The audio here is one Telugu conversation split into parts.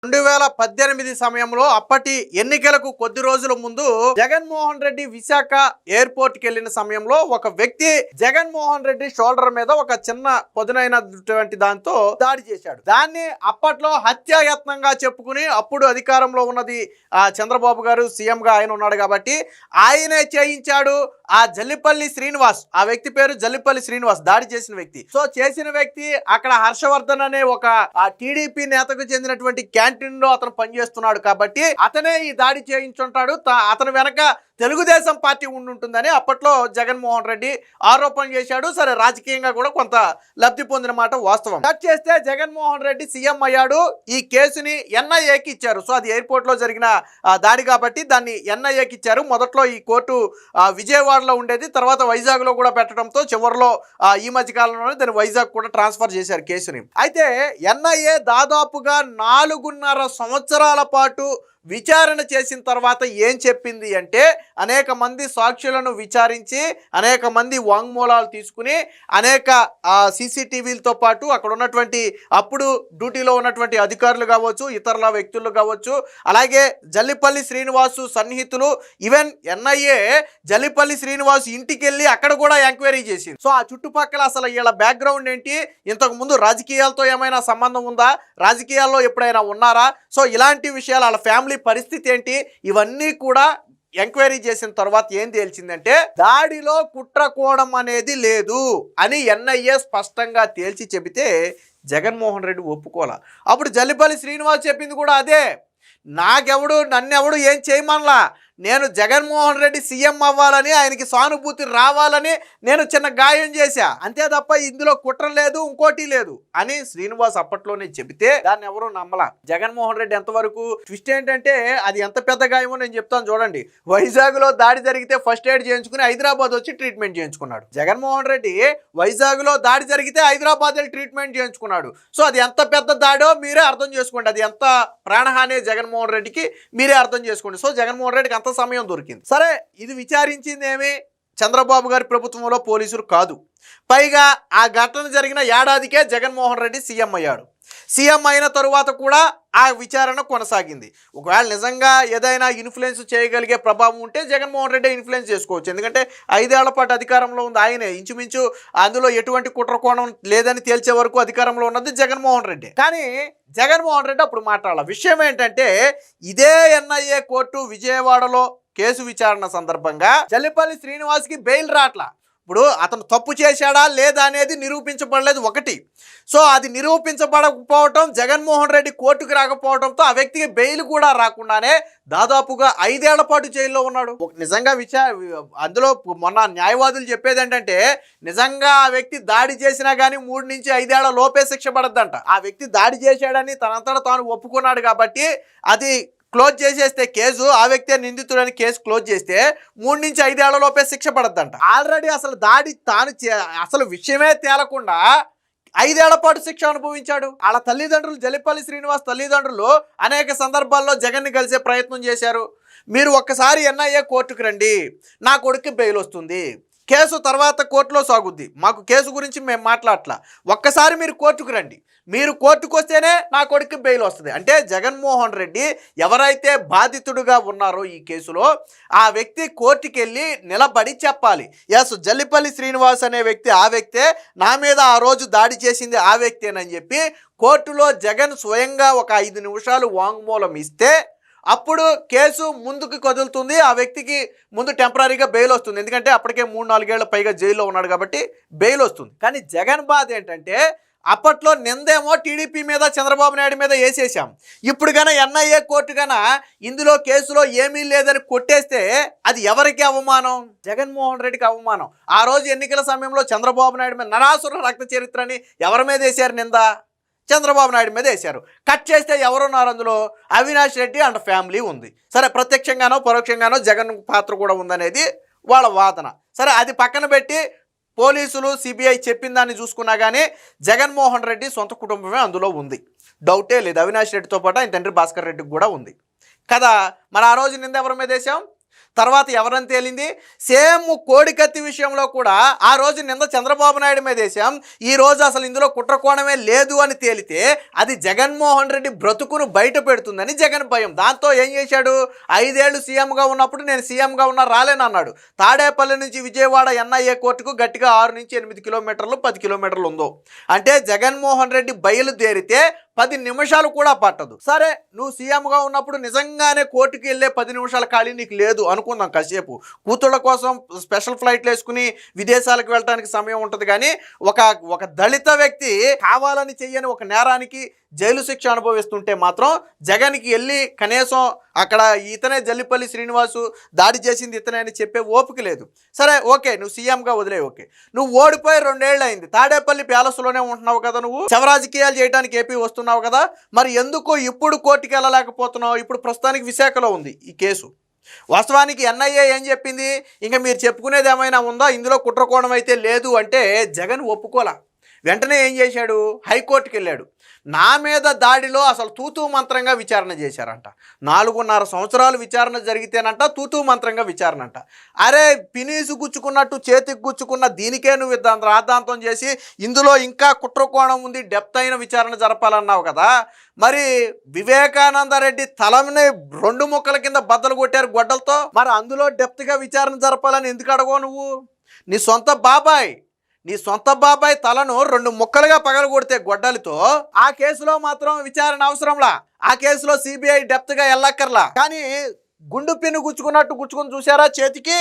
2018 సమయంలో అప్పటి ఎన్నికలకు కొద్ది రోజుల ముందు జగన్మోహన్ రెడ్డి విశాఖ ఎయిర్పోర్ట్ కి వెళ్ళిన సమయంలో ఒక వ్యక్తి జగన్మోహన్ రెడ్డి షోల్డర్ మీద ఒక చిన్న పదునైనటువంటి దాంతో దాడి చేశాడు. దాన్ని అప్పట్లో హత్యాయత్నంగా చెప్పుకుని అప్పుడు అధికారంలో ఉన్నది చంద్రబాబు గారు సీఎం గా ఆయన ఉన్నాడు కాబట్టి ఆయనే చేయించాడు. ఆ జల్లిపల్లి శ్రీనివాస్, ఆ వ్యక్తి పేరు జల్లిపల్లి శ్రీనివాస్, దాడి చేసిన వ్యక్తి. సో చేసిన వ్యక్తి అక్కడ హర్షవర్ధన్ అనే ఒక టీడీపీ నేతకు చెందినటువంటి క్యాంటీన్ లో అతను పనిచేస్తున్నాడు కాబట్టి అతనే ఈ దాడి చేయించుంటాడు. అతని వెనక తెలుగుదేశం పార్టీ ఉంటుందని అప్పట్లో జగన్మోహన్ రెడ్డి ఆరోపణ చేశాడు. సరే, రాజకీయంగా కూడా కొంత లబ్ధి పొందిన మాట వాస్తవం. కట్ చేస్తే జగన్మోహన్ రెడ్డి సీఎం అయ్యాడు. ఈ కేసుని ఎన్ఐఏకి ఇచ్చారు. సో అది ఎయిర్పోర్ట్ లో జరిగిన దాడి కాబట్టి దాన్ని ఎన్ఐఏకి ఇచ్చారు. మొదట్లో ఈ కోర్టు విజయవాడలో ఉండేది, తర్వాత వైజాగ్ లో కూడా పెట్టడంతో చివరిలో ఈ మధ్య కాలంలోనే దాన్ని వైజాగ్ కూడా ట్రాన్స్ఫర్ చేశారు కేసుని. అయితే ఎన్ఐఏ దాదాపుగా 4.5 సంవత్సరాల పాటు విచారణ చేసిన తర్వాత ఏం చెప్పింది అంటే, అనేక మంది సాక్షులను విచారించి అనేక మంది వాంగ్మూలాలు తీసుకుని అనేక సీసీటీవీలతో పాటు అక్కడ ఉన్నటువంటి అప్పుడు డ్యూటీలో ఉన్నటువంటి అధికారులు కావచ్చు, ఇతరుల వ్యక్తులు కావచ్చు, అలాగే జల్లిపల్లి శ్రీనివాసు సన్నిహితులు, ఈవెన్ ఎన్ఐఏ జల్లిపల్లి శ్రీనివాసు ఇంటికి వెళ్ళి అక్కడ కూడా ఎంక్వైరీ చేసింది. సో ఆ చుట్టుపక్కల అసలు వీళ్ళ బ్యాక్గ్రౌండ్ ఏంటి, ఇంతకు ముందు రాజకీయాలతో ఏమైనా సంబంధం ఉందా, రాజకీయాల్లో ఎప్పుడైనా ఉన్నారా, సో ఇలాంటి విషయాలు, వాళ్ళ ఫ్యామిలీ పరిస్థితి ఏంటి, ఇవన్నీ కూడా ఎంక్వైరీ చేసిన తర్వాత ఏం తేల్చిందంటే దాడిలో కుట్రకోణం అనేది లేదు అని ఎన్ఐఏ స్పష్టంగా తేల్చి చెబితే జగన్మోహన్ రెడ్డి ఒప్పుకోలా. అప్పుడు జల్లిపల్లి శ్రీనివాస్ చెప్పింది కూడా అదే, నన్నెవడు ఏం చేయమనలా, నేను జగన్మోహన్ రెడ్డి సీఎం అవ్వాలని, ఆయనకి సానుభూతి రావాలని నేను చిన్న గాయం చేశా, అంతే తప్ప ఇందులో కుట్ర లేదు, ఇంకోటి లేదు అని శ్రీనివాస్ అప్పట్లోనే చెబితే దాన్ని ఎవరు నమ్మలా. జగన్మోహన్ రెడ్డి ఎంతవరకు ట్విస్ట్ ఏంటంటే, అది ఎంత పెద్ద గాయమో నేను చెప్తాను చూడండి. వైజాగ్ లో దాడి జరిగితే ఫస్ట్ ఎయిడ్ చేయించుకుని హైదరాబాద్ వచ్చి ట్రీట్మెంట్ చేయించుకున్నాడు. జగన్మోహన్ రెడ్డి వైజాగ్ లో దాడి జరిగితే హైదరాబాద్ వెళ్ళి ట్రీట్మెంట్ చేయించుకున్నాడు. సో అది ఎంత పెద్ద దాడో మీరే అర్థం చేసుకోండి, అది ఎంత ప్రాణహాని జగన్మోహన్ రెడ్డికి మీరే అర్థం చేసుకోండి. సో జగన్మోహన్ రెడ్డికి అంత సమయం దొరికింది. సరే, ఇది విచారించింది ఏమి చంద్రబాబు గారి ప్రభుత్వంలో పోలీసులు కాదు. పైగా ఆ ఘటన జరిగిన ఏడాదికే జగన్మోహన్ రెడ్డి సీఎం అయ్యాడు. సీఎం అయిన తరువాత కూడా ఆ విచారణ కొనసాగింది. ఒకవేళ నిజంగా ఏదైనా ఇన్ఫ్లుయెన్స్ చేయగలిగే ప్రభావం ఉంటే జగన్మోహన్ రెడ్డి ఇన్ఫ్లుయెన్స్ చేసుకోవచ్చు. ఎందుకంటే 5 ఏళ్ల పాటు అధికారంలో ఉంది ఆయనే. ఇంచుమించు అందులో ఎటువంటి కుట్రకోణం లేదని తేల్చే వరకు అధికారంలో ఉన్నది జగన్మోహన్ రెడ్డి. కానీ జగన్మోహన్ రెడ్డి అప్పుడు మాట్లాడాల. విషయం ఏంటంటే, ఇదే ఎన్ఐఏ కోర్టు విజయవాడలో కేసు విచారణ సందర్భంగా జల్లిపల్లి శ్రీనివాస్కి బెయిల్ రాట్లా. ఇప్పుడు అతను తప్పు చేశాడా లేదా అనేది నిరూపించబడలేదు ఒకటి. సో అది నిరూపించబడకపోవటం, జగన్మోహన్ రెడ్డి కోర్టుకు రాకపోవడంతో ఆ వ్యక్తికి బెయిల్ కూడా రాకుండానే దాదాపుగా 5 ఏళ్ల పాటు జైల్లో ఉన్నాడు. నిజంగా అందులో మొన్న న్యాయవాదులు చెప్పేది ఏంటంటే, నిజంగా ఆ వ్యక్తి దాడి చేసినా కానీ 3 నుంచి 5 ఏళ్ల లోపే శిక్ష పడద్దంట. ఆ వ్యక్తి దాడి చేశాడని తనంతటా తాను ఒప్పుకున్నాడు కాబట్టి అది క్లోజ్ చేసేస్తే కేసు, ఆ వ్యక్తి నిందితుడని కేసు క్లోజ్ చేస్తే 3 నుంచి 5 ఏళ్ల లోపే శిక్ష పడద్దంట. ఆల్రెడీ అసలు దాడి అసలు విషయమే తేలకుండా 5 ఏళ్ల పాటు శిక్ష అనుభవించాడు. వాళ్ళ తల్లిదండ్రులు, జల్లిపల్లి శ్రీనివాస్ తల్లిదండ్రులు అనేక సందర్భాల్లో జగన్ని కలిసే ప్రయత్నం చేశారు. మీరు ఒక్కసారి ఎన్ఐఏ కోర్టుకు రండి, నా కొడుక్కి బెయిల్ వస్తుంది, కేసు తర్వాత కోర్టులో సాగుద్ది, మాకు కేసు గురించి మేము మాట్లాడట్లా, ఒక్కసారి మీరు కోర్టుకు రండి, మీరు కోర్టుకు వస్తేనే నా కొడుకు బెయిల్ వస్తుంది అంటే జగన్మోహన్ రెడ్డి ఎవరైతే బాధితుడుగా ఉన్నారో ఈ కేసులో ఆ వ్యక్తి కోర్టుకి వెళ్ళి నిలబడి చెప్పాలి, ఎస్ జల్లిపల్లి శ్రీనివాస్ అనే వ్యక్తి ఆ వ్యక్తే, నా మీద ఆ రోజు దాడి చేసింది ఆ వ్యక్తేనని చెప్పి కోర్టులో జగన్ స్వయంగా ఒక 5 నిమిషాలు వాంగ్మూలం ఇస్తే అప్పుడు కేసు ముందుకు కదులుతుంది. ఆ వ్యక్తికి ముందు టెంపరీగా బెయిల్ వస్తుంది. ఎందుకంటే అప్పటికే 3-4 ఏళ్ల పైగా జైల్లో ఉన్నాడు కాబట్టి బెయిల్ వస్తుంది. కానీ జగన్ బాధ ఏంటంటే, అప్పట్లో నిందేమో టీడీపీ మీద, చంద్రబాబు నాయుడు మీద వేసేసాం. ఇప్పుడు కన్నా ఎన్ఐఏ కోర్టు కన్నా ఇందులో కేసులో ఏమీ లేదని కొట్టేస్తే అది ఎవరికి అవమానం? జగన్మోహన్ రెడ్డికి అవమానం. ఆ రోజు ఎన్నికల సమయంలో చంద్రబాబు నాయుడు మీద నరాసుర రక్త చరిత్రని ఎవరి మీద వేశారు నింద? చంద్రబాబు నాయుడు మీద వేశారు. కట్ చేస్తే ఎవరున్నారు అందులో? అవినాష్ రెడ్డి అండ్ ఫ్యామిలీ ఉంది. సరే, ప్రత్యక్షంగానో పరోక్షంగానో జగన్ పాత్ర కూడా ఉందనేది వాళ్ళ వాదన. సరే, అది పక్కన పెట్టి పోలీసులు సిబిఐ చెప్పిన దాన్ని చూసుకున్నా కానీ జగన్మోహన్ రెడ్డి సొంత కుటుంబమే అందులో ఉంది, డౌటే లేదు. అవినాష్ రెడ్డితో పాటు ఆయన తండ్రి భాస్కర్ రెడ్డికి కూడా ఉంది కదా. మరి ఆ రోజు నింద ఎవరి మీద వేసాం? తర్వాత ఎవరని తేలింది? సేమ్ కోడికత్తి విషయంలో కూడా ఆ రోజు నింద చంద్రబాబు నాయుడు మీద వేసాం, ఈ రోజు అసలు ఇందులో కుట్రకోణమే లేదు అని తేలితే అది జగన్మోహన్ రెడ్డి బ్రతుకును బయట పెడుతుందని జగన్ భయం. దాంతో ఏం చేశాడు? 5 ఏళ్ళు సీఎంగా ఉన్నప్పుడు నేను సీఎంగా ఉన్నా రాలేనన్నాడు. తాడేపల్లి నుంచి విజయవాడ ఎన్ఐఏ కోర్టుకు గట్టిగా 6 నుంచి 8 కిలోమీటర్లు 10 కిలోమీటర్లు ఉందో. అంటే జగన్మోహన్ రెడ్డి బయలుదేరితే 10 నిమిషాలు కూడా పట్టదు. సరే, నువ్వు సీఎంగా ఉన్నప్పుడు నిజంగానే కోర్టుకి వెళ్ళే 10 నిమిషాల ఖాళీ నీకు లేదు అనుకుందాం కాసేపు. కూతుళ్ళ కోసం స్పెషల్ ఫ్లైట్లు వేసుకుని విదేశాలకు వెళ్ళడానికి సమయం ఉంటుంది. కానీ ఒక దళిత వ్యక్తి కావాలని చెయ్యని ఒక నేరానికి జైలు శిక్ష అనుభవిస్తుంటే మాత్రం జగన్కి వెళ్ళి కనీసం అక్కడ ఇతనే జల్లిపల్లి శ్రీనివాసు దాడి చేసింది ఇతనే అని చెప్పే ఓపిక లేదు. సరే ఓకే, నువ్వు సీఎంగా వదిలే, ఓకే. నువ్వు ఓడిపోయి 2 ఏళ్ళు అయింది, తాడేపల్లి ప్యాలెస్లోనే ఉంటున్నావు కదా, నువ్వు శవరాజకీయాలు చేయడానికి ఏపీ వస్తున్నావు కదా, మరి ఎందుకు ఇప్పుడు కోర్టుకి వెళ్ళలేకపోతున్నావు? ఇప్పుడు ప్రస్తుతానికి విశాఖలో ఉంది ఈ కేసు. వాస్తవానికి ఎన్ఐఏ ఏం చెప్పింది? ఇంకా మీరు చెప్పుకునేది ఏమైనా ఉందా? ఇందులో కుట్రకోణం అయితే లేదు అంటే జగన్ ఒప్పుకోలా. వెంటనే ఏం చేశాడు? హైకోర్టుకి వెళ్ళాడు. నా మీద దాడిలో అసలు తూతూ మంత్రంగా విచారణ చేశారంట. 4.5 సంవత్సరాలు విచారణ జరిగితేనంట తూతూ మంత్రంగా విచారణ అంట. అరే, పినీసు గుచ్చుకున్నట్టు చేతికి గుచ్చుకున్న దీనికే నువ్వు రాద్ధాంతం చేసి ఇందులో ఇంకా కుట్రకోణం ఉంది, డెప్త్ అయిన విచారణ జరపాలన్నావు కదా. మరి వివేకానంద రెడ్డి తలని 2 ముక్కల కింద బద్దలు కొట్టారు గొడ్డలతో. మరి అందులో డెప్త్గా విచారణ జరపాలని ఎందుకు అడగవు నువ్వు? నీ సొంత బాబాయ్ తలను 2 ముక్కలుగా పగలగొడితే గొడ్డలితో ఆ కేసులో మాత్రం విచారణ అవసరంలా. ఆ కేసులో సిబిఐ డెప్త్గా వెళ్ళక్కర్లా. కానీ గుండు పిన్ను గుచ్చుకుని చూసారా చేతికి,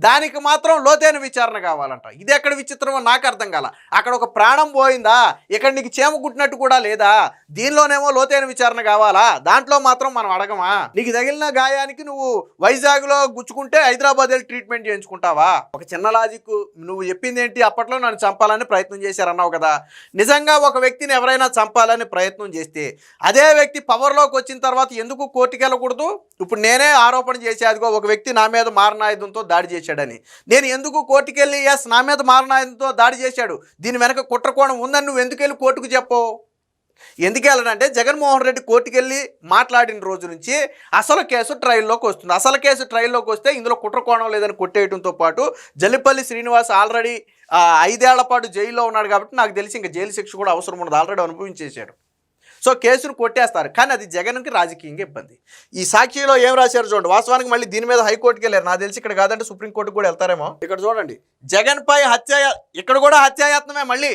దానికి మాత్రం లోతైన విచారణ కావాలంట. ఇది ఎక్కడ విచిత్రమో నాకు అర్థం కాల. అక్కడ ఒక ప్రాణం పోయిందా, ఇక్కడ నీకు చేమ గుట్టినట్టు కూడా లేదా, దీనిలోనేమో లోతైన విచారణ కావాలా, దాంట్లో మాత్రం మనం అడగమా? నీకు తగిలిన గాయానికి నువ్వు వైజాగ్లో గుచ్చుకుంటే హైదరాబాద్ వెళ్ళి ట్రీట్మెంట్ చేయించుకుంటావా? ఒక చిన్న లాజిక్, నువ్వు చెప్పింది ఏంటి? అప్పట్లో నన్ను చంపాలని ప్రయత్నం చేశారన్నావు కదా. నిజంగా ఒక వ్యక్తిని ఎవరైనా చంపాలని ప్రయత్నం చేస్తే అదే వ్యక్తి పవర్లోకి వచ్చిన తర్వాత ఎందుకు కోర్టుకి వెళ్ళకూడదు? ఇప్పుడు నేనే ఆరోపణ చేసి అదిగో ఒక వ్యక్తి నా మీద మారణాయుధంతో దాడి చేశాడని, నేను ఎందుకు కోర్టుకు వెళ్ళి ఎస్ నా మీద మారణాయుధంతో దాడి చేశాడు, దీని వెనక కుట్రకోణం ఉందని నువ్వు ఎందుకు వెళ్ళి కోర్టుకు చెప్పవు? ఎందుకు వెళ్ళడంటే జగన్మోహన్ రెడ్డి కోర్టుకు వెళ్ళి మాట్లాడిన రోజు నుంచి అసలు కేసు ట్రయల్లోకి వస్తుంది. అసలు కేసు ట్రయల్లోకి వస్తే ఇందులో కుట్రకోణం లేదని కొట్టేయడంతో పాటు జల్లిపల్లి శ్రీనివాస్ ఆల్రెడీ 5 ఏళ్ల పాటు జైల్లో ఉన్నాడు కాబట్టి నాకు తెలిసి ఇంకా జైలు శిక్ష కూడా అవసరం ఉండదు, ఆల్రెడీ అనుభవించేశాడు. సో కేసును కొట్టేస్తారు. కానీ అది జగన్కి రాజకీయంగా ఇబ్బంది. ఈ సాక్షిలో ఏం రాశారు చూడండి. వాస్తవానికి మళ్ళీ దీని మీద హైకోర్టుకి వెళ్ళారు. నాకు తెలిసి ఇక్కడ కాదంటే సుప్రీంకోర్టుకు కూడా వెళ్తారేమో. ఇక్కడ చూడండి, జగన్పై ఇక్కడ కూడా హత్యాయత్నమే. మళ్ళీ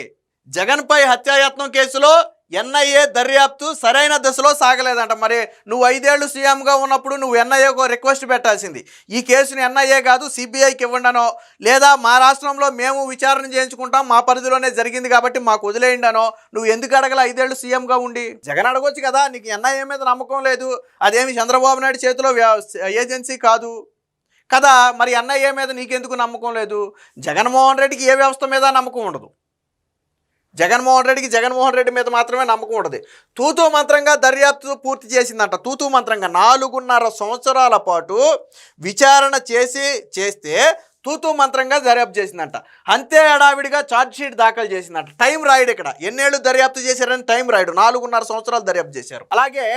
జగన్పై హత్యాయత్నం కేసులో ఎన్ఐఏ దర్యాప్తు సరైన దశలో సాగలేదంట. మరి నువ్వు 5 ఏళ్ళు సీఎంగా ఉన్నప్పుడు నువ్వు ఎన్ఐఏకు రిక్వెస్ట్ పెట్టాల్సింది, ఈ కేసుని ఎన్ఐఏ కాదు సిబిఐకి ఇవ్వండనో, లేదా మా రాష్ట్రంలో మేము విచారణ చేయించుకుంటాం, మా పరిధిలోనే జరిగింది కాబట్టి మాకు వదిలేయండనో. నువ్వు ఎందుకు అడగల 5 ఏళ్ళు సీఎంగా ఉండి? జగన్ అడగొచ్చు కదా, నీకు ఎన్ఐఏ మీద నమ్మకం లేదు, అదేమి చంద్రబాబు నాయుడు చేతిలో ఏజెన్సీ కాదు కదా, మరి ఎన్ఐఏ మీద నీకెందుకు నమ్మకం లేదు? జగన్మోహన్ రెడ్డికి ఏ వ్యవస్థ మీద నమ్మకం ఉండదు. జగన్మోహన్ రెడ్డి మీద మాత్రమే నమ్మకం ఉండదు. తూతూ మంత్రంగా దర్యాప్తు పూర్తి చేసిందంట. తూతూ మంత్రంగా 4.5 సంవత్సరాల పాటు విచారణ చేస్తే తూతూ మంత్రంగా దర్యాప్తు చేసిందంట. అంతే హడావిడిగా ఛార్జ్షీట్ దాఖలు చేసిందంట. టైం రాయడు ఇక్కడ, ఎన్నేళ్ళు దర్యాప్తు చేశారని టైం రాయడు. 4.5 సంవత్సరాలు దర్యాప్తు చేశారు. అలాగే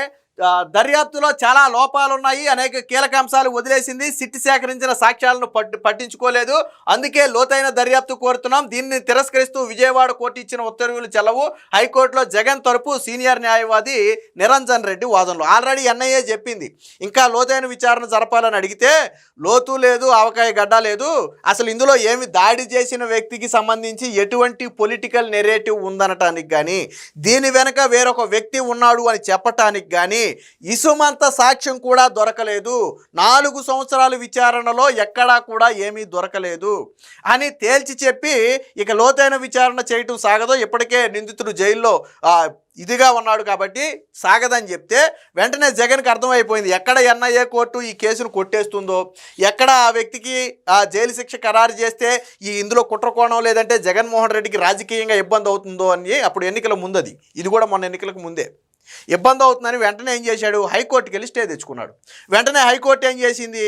దర్యాప్తులో చాలా లోపాలు ఉన్నాయి, అనేక కీలక అంశాలు వదిలేసింది, సిట్ సేకరించిన సాక్ష్యాలను పట్టించుకోలేదు, అందుకే లోతైన దర్యాప్తు కోరుతున్నాం, దీన్ని తిరస్కరిస్తూ విజయవాడ కోర్టు ఇచ్చిన ఉత్తర్వులు చెల్లవు. హైకోర్టులో జగన్ తరపు సీనియర్ న్యాయవాది నిరంజన్ రెడ్డి వాదనలు. ఆల్రెడీ ఎన్ఐఏ చెప్పింది ఇంకా లోతైన విచారణ జరపాలని అడిగితే లోతు లేదు, ఆవకాయ గడ్డ లేదు, అసలు ఇందులో ఏమి దాడి చేసిన వ్యక్తికి సంబంధించి ఎటువంటి పొలిటికల్ నెరేటివ్ ఉందనటానికి కానీ, దీని వెనక వేరొక వ్యక్తి ఉన్నాడు అని చెప్పటానికి కానీ ఇసుమంత సాక్ష్యం కూడా దొరకలేదు. 4 సంవత్సరాల విచారణలో ఎక్కడా కూడా ఏమీ దొరకలేదు అని తేల్చి చెప్పి ఇక లోతైన విచారణ చేయటం సాగదో, ఇప్పటికే నిందితుడు జైల్లో ఇదిగా ఉన్నాడు కాబట్టి సాగదని చెప్తే వెంటనే జగన్కి అర్థమైపోయింది ఎక్కడ ఎన్ఐఏ కోర్టు ఈ కేసును కొట్టేస్తుందో, ఎక్కడ ఆ వ్యక్తికి జైలు శిక్ష ఖరారు చేస్తే ఇందులో కుట్రకోణం లేదంటే జగన్మోహన్ రెడ్డికి రాజకీయంగా ఇబ్బంది అవుతుందో అని. అప్పుడు ఎన్నికల ముందు ఇది కూడా మొన్న ఎన్నికలకు ముందే ఇబ్బంది అవుతుందని వెంటనే ఏం చేశాడు, హైకోర్టుకి వెళ్ళి స్టే తెచ్చుకున్నాడు. వెంటనే హైకోర్టు ఏం చేసింది,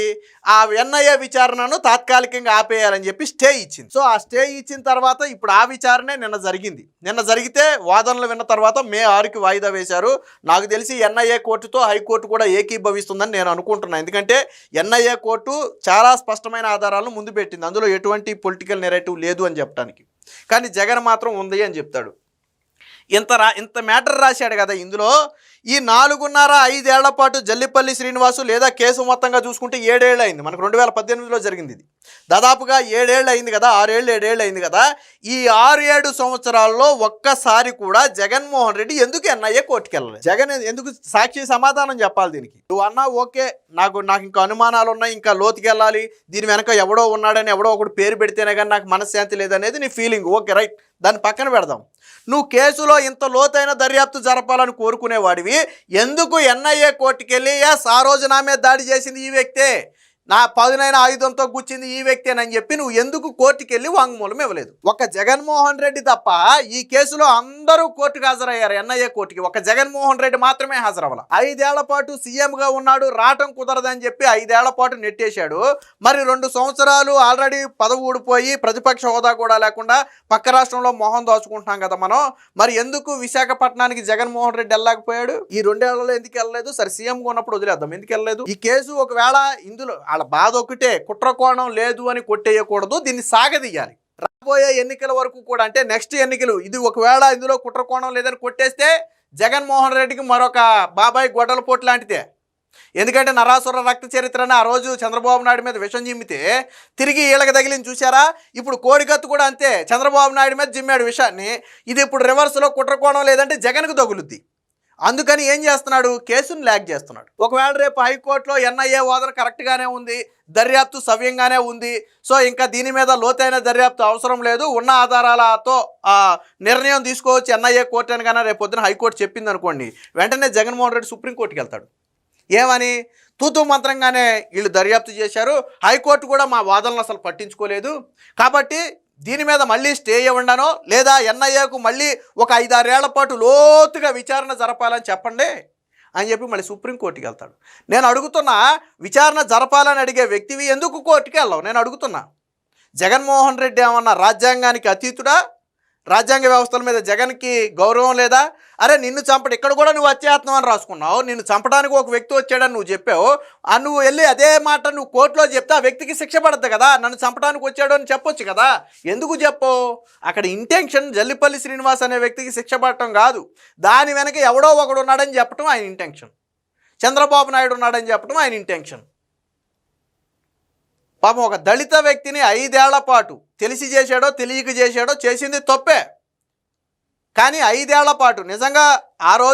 ఆ ఎన్ఐఏ విచారణను తాత్కాలికంగా ఆపేయాలని చెప్పి స్టే ఇచ్చింది. సో ఆ స్టే ఇచ్చిన తర్వాత ఇప్పుడు ఆ విచారణే నిన్న జరిగింది. నిన్న జరిగితే వాదనలు విన్న తర్వాత మే 6కి వాయిదా వేశారు. నాకు తెలిసి ఎన్ఐఏ కోర్టుతో హైకోర్టు కూడా ఏకీభవిస్తుందని నేను అనుకుంటున్నాను. ఎందుకంటే ఎన్ఐఏ కోర్టు చాలా స్పష్టమైన ఆధారాలను ముందు పెట్టింది, అందులో ఎటువంటి పొలిటికల్ నెరేటివ్ లేదు అని చెప్పడానికి. కానీ జగన్ మాత్రం ఉంది అని చెప్తాడు. ఇంత మ్యాటర్ రాశాడు కదా ఇందులో. ఈ 4.5 ఏళ్ల పాటు జల్లిపల్లి శ్రీనివాసు లేదా కేసు మొత్తంగా చూసుకుంటే 7 ఏళ్ళు అయింది. మనకు 2018లో జరిగింది ఇది. దాదాపుగా 7 ఏళ్ళు అయింది కదా, 6 ఏళ్ళు 7 ఏళ్ళు అయింది కదా. ఈ 6-7 సంవత్సరాల్లో ఒక్కసారి కూడా జగన్మోహన్ రెడ్డి ఎందుకు ఎన్ఐఏ కోర్టుకి వెళ్ళలేదు? జగన్ ఎందుకు సాక్షి సమాధానం చెప్పాలి దీనికి. నువ్వు అన్నా ఓకే, నాకు ఇంకా అనుమానాలు ఉన్నాయి, ఇంకా లోతుకి వెళ్ళాలి, దీని వెనక ఎవడో ఉన్నాడని ఎవడో ఒకటి పేరు పెడితేనే కానీ నాకు మనశ్శాంతి లేదనేది నీ ఫీలింగ్, ఓకే రైట్, దాన్ని పక్కన పెడదాం. నువ్వు కేసులో ఇంత లోతైన దర్యాప్తు జరపాలని కోరుకునేవాడివి ఎందుకు ఎన్ఐఏ కోర్టుకి వెళ్ళి ఆ రోజు నా మీద దాడి చేసింది ఈ వ్యక్తే, నా పదునైన ఆయుధంతో గుచ్చింది ఈ వ్యక్తేనని చెప్పి నువ్వు ఎందుకు కోర్టుకి వెళ్ళి వాంగ్మూలం ఇవ్వలేదు? ఒక జగన్మోహన్ రెడ్డి తప్ప ఈ కేసులో అందరూ కోర్టుకు హాజరయ్యారు. ఎన్ఐఏ కోర్టుకి ఒక జగన్మోహన్ రెడ్డి మాత్రమే హాజరవ్వాలి. 5 ఏళ్ల పాటు సీఎంగా ఉన్నాడు, రావటం కుదరదని చెప్పి 5 ఏళ్ల పాటు నెట్టేశాడు. మరి 2 సంవత్సరాలు ఆల్రెడీ పదవి ఊడిపోయి ప్రతిపక్ష హోదా కూడా లేకుండా పక్క రాష్ట్రంలో మొహం దాచుకుంటున్నాం కదా మనం. మరి ఎందుకు విశాఖపట్నానికి జగన్మోహన్ రెడ్డి వెళ్ళలేకపోయాడు? ఈ 2 ఏళ్లలో ఎందుకు వెళ్ళలేదు? సరే సీఎంగా ఉన్నప్పుడు వదిలేద్దాం, ఎందుకు వెళ్ళలేదు? ఈ కేసు ఒకవేళ ఇందులో బాధ ఒకటే, కుట్రకోణం లేదు అని కొట్టేయకూడదు, దీన్ని సాగదీయాలి. రాబోయే ఎన్నికల వరకు కూడా, అంటే నెక్స్ట్ ఎన్నికలు, ఇది ఒకవేళ ఇందులో కుట్రకోణం లేదని కొట్టేస్తే జగన్మోహన్ రెడ్డికి మరొక బాబాయ్ గొడ్డల పోటు లాంటిదే. ఎందుకంటే నరాసుర రక్త చరిత్రని ఆ రోజు చంద్రబాబు నాయుడు మీద విషం జిమ్మితే తిరిగి వీళ్ళకి తగిలింది చూసారా. ఇప్పుడు కోడికత్తు కూడా అంతే, చంద్రబాబు నాయుడు మీద జిమ్మాడు విషయాన్ని, ఇది ఇప్పుడు రివర్స్లో కుట్రకోణం లేదంటే జగన్కు తగులుద్ది. అందుకని ఏం చేస్తున్నాడు, కేసును ల్యాగ్ చేస్తున్నాడు. ఒకవేళ రేపు హైకోర్టులో ఎన్ఐఏ వాదన కరెక్ట్గానే ఉంది, దర్యాప్తు సవ్యంగానే ఉంది, సో ఇంకా దీని మీద లోతైన దర్యాప్తు అవసరం లేదు, ఉన్న ఆధారాలతో నిర్ణయం తీసుకోవచ్చు ఎన్ఐఏ కోర్టు అని కానీ రేపు పొద్దున హైకోర్టు చెప్పింది అనుకోండి, వెంటనే జగన్మోహన్ రెడ్డి సుప్రీంకోర్టుకి వెళ్తాడు. ఏమని? తూతూ మంత్రంగానే వీళ్ళు దర్యాప్తు చేశారు, హైకోర్టు కూడా మా వాదనలు అసలు పట్టించుకోలేదు, కాబట్టి దీని మీద మళ్ళీ స్టే ఇవ్వండానో లేదా ఎన్ఐఏకు మళ్ళీ ఒక 5-6 ఏళ్ల పాటు లోతుగా విచారణ జరపాలని చెప్పండి అని చెప్పి మళ్ళీ సుప్రీంకోర్టుకి వెళ్తాడు. నేను అడుగుతున్నా, విచారణ జరపాలని అడిగే వ్యక్తివి ఎందుకు కోర్టుకి వెళ్ళావు? నేను అడుగుతున్నా. జగన్మోహన్ రెడ్డి ఏమన్నా రాజ్యాంగానికి అతీతుడా? రాజ్యాంగ వ్యవస్థల మీద జగన్కి గౌరవం లేదా? అరే నిన్ను చంపడు, ఇక్కడ కూడా నువ్వు హత్యాయత్నం అని రాసుకున్నావు, నిన్ను చంపడానికి ఒక వ్యక్తి వచ్చాడని నువ్వు చెప్పావు, నువ్వు వెళ్ళి అదే మాట నువ్వు కోర్టులో చెప్తే ఆ వ్యక్తికి శిక్ష పడద్దు కదా, నన్ను చంపడానికి వచ్చాడు అని చెప్పొచ్చు కదా, ఎందుకు చెప్పవు? అక్కడ ఇంటెన్షన్ జల్లిపల్లి శ్రీనివాస్ అనే వ్యక్తికి శిక్ష పడటం కాదు, దాని వెనక ఎవడో ఒకడు ఉన్నాడని చెప్పడం ఆయన ఇంటెన్షన్, చంద్రబాబు నాయుడు ఉన్నాడని చెప్పడం ఆయన ఇంటెన్షన్. పాపం ఒక దళిత వ్యక్తిని 5 ఏళ్ల పాటు తెలిసి చేశాడో తెలియక చేశాడో, చేసింది తప్పే, కానీ 5 ఏళ్ల పాటు నిజంగా ఆ రోజు